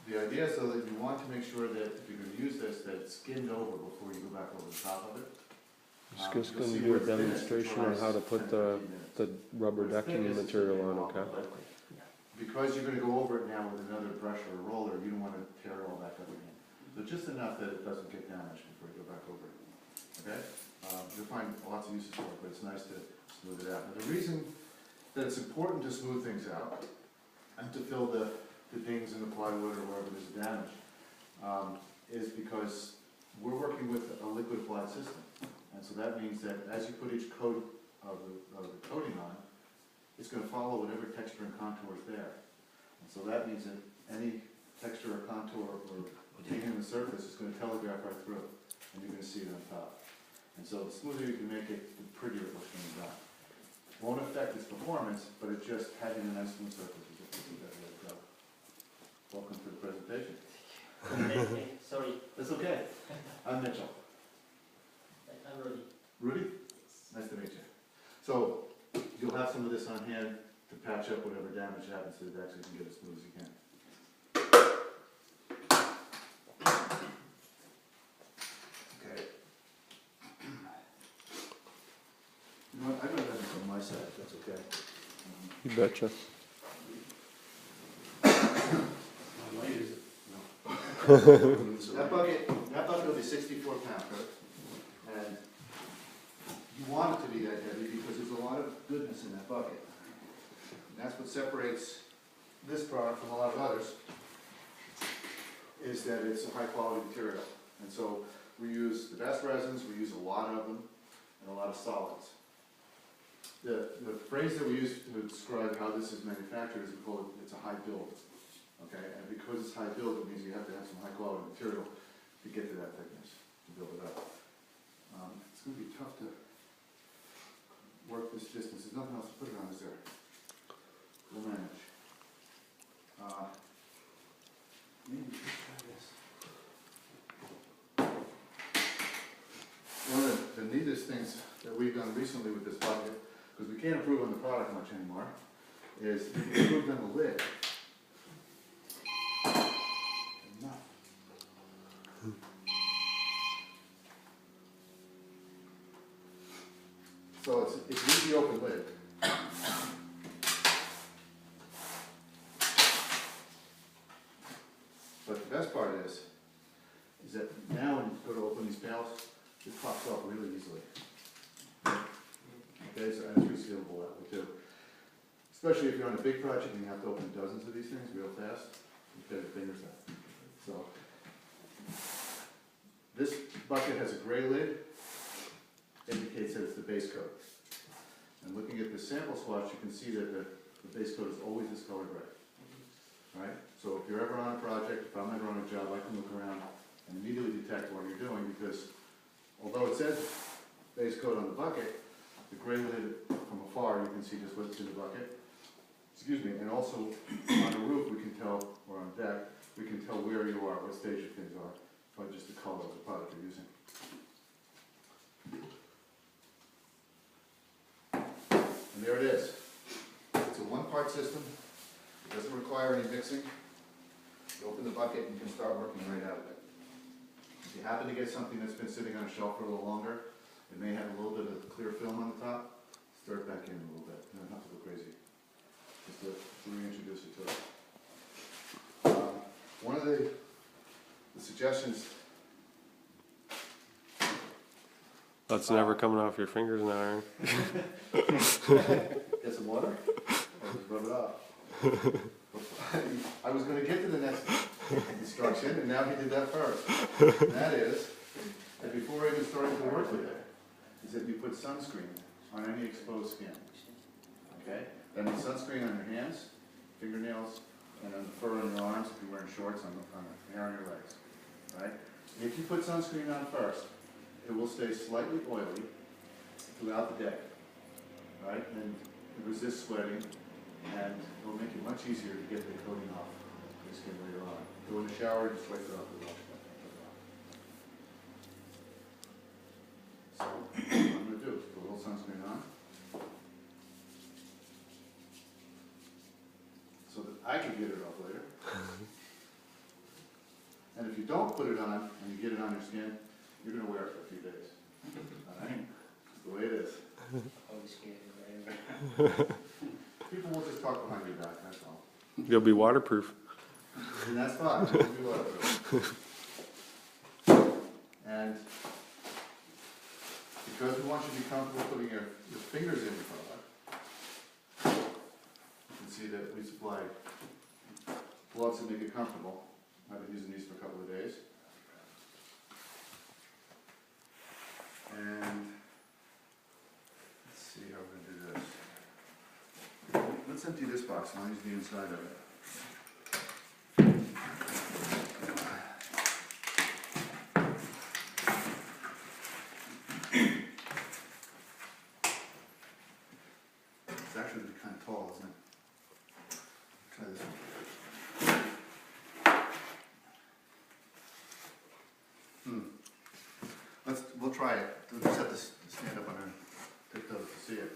The idea is though that you want to make sure that if you're going to use this, that it's skinned over before you go back over the top of it. Just going to do a demonstration on how to put the rubber decking material on, okay? Because you're going to go over it now with another brush or a roller, you don't want to tear it all back up again. So just enough that it doesn't get damaged before you go back over it. Okay? You'll find lots of uses for it, but it's nice to smooth it out. Now the reason that it's important to smooth things out and to fill the dings in the plywood or wherever there's damage is because we're working with a liquid applied system. And so that means that as you put each coat of the coating on, it's going to follow whatever texture and contour is there. And so that means that any texture or contour or taking in the surface is going to telegraph right through, and you're going to see it on top. And so the smoother you can make it, the prettier it looks when it's done. Won't affect its performance, but it just having a nice smooth surface is just a better way to go. Welcome to the presentation. Sorry. That's okay. I'm Mitchell. I'm Rudy. Rudy? Nice to meet you. So you'll have some of this on hand to patch up whatever damage happens so that it actually can get as smooth as you can. Okay. You know what, I'm going to have it on my side if that's okay. You betcha. That bucket will be 64 pounds, right? And you want it to be that heavy because there's a lot of goodness in that bucket. And that's what separates this product from a lot of others, is that it's a high quality material. And so we use the best resins, we use a lot of them, and a lot of solids. The phrase that we use to describe how this is manufactured is we call it, it's a high build. Okay, and because it's high build, it means you have to have some high quality material to get to that thickness, to build it up. It's going to be tough to work this distance. There's nothing else to put it on, is there? We'll manage. Maybe try this. One of the neatest things that we've done recently with this bucket, because we can't improve on the product much anymore, is we improved on the lid. So it's an easy open lid. But the best part is that now when you go to open these pails, it pops off really easily. Okay, so and it's resealable that way too. Especially if you're on a big project and you have to open dozens of these things real fast, you get your fingers out. So this bucket has a gray lid. Indicates that it's the base coat. And looking at the sample swatch, you can see that the base coat is always this color gray. Right? So if you're ever on a project, if I'm ever on a job, I can look around and immediately detect what you're doing because although it says base coat on the bucket, the gray lid from afar, you can see just what's in the bucket. Excuse me, and also on the roof we can tell, or on deck, we can tell where you are, what stage of things are, by just the color of the product you're using. And there it is. It's a one-part system. It doesn't require any mixing. You open the bucket and you can start working right out of it. If you happen to get something that's been sitting on a shelf for a little longer, it may have a little bit of clear film on the top. Stir it back in a little bit. You don't have to go crazy. Just to reintroduce it to it. One of the suggestions. That's never coming off your fingers now, Aaron. Get some water? Or just rub it off. I was going to get to the next instruction, and now he did that first. And that is, that before even starting to work with it, is that you put sunscreen on any exposed skin. Okay? That means sunscreen on your hands, fingernails, and on the fur on your arms if you're wearing shorts, on the hair on your legs. Right? If you put sunscreen on first, it will stay slightly oily throughout the day, right? And it resists sweating, and it will make it much easier to get the coating off your skin later on. Go in the shower, just wipe it off the wash. So, what I'm going to do is put a little sunscreen on, so that I can get it off later. And if you don't put it on and you get it on your skin, you're gonna wear it for a few days. All right? It's the way it is. Always scared. People will just talk behind your back, that's all. You'll be waterproof. And that's fine, we'll do whatever. And because we want you to be comfortable putting your fingers in the product, you can see that we supply gloves that make it comfortable. I've been using these for a couple of days. And let's see how we're going to do this. Let's empty this box and I'll use the inside of it. It's actually kind of tall, isn't it? Try this one. We'll try it. We'll set this stand up on our, take those to see it.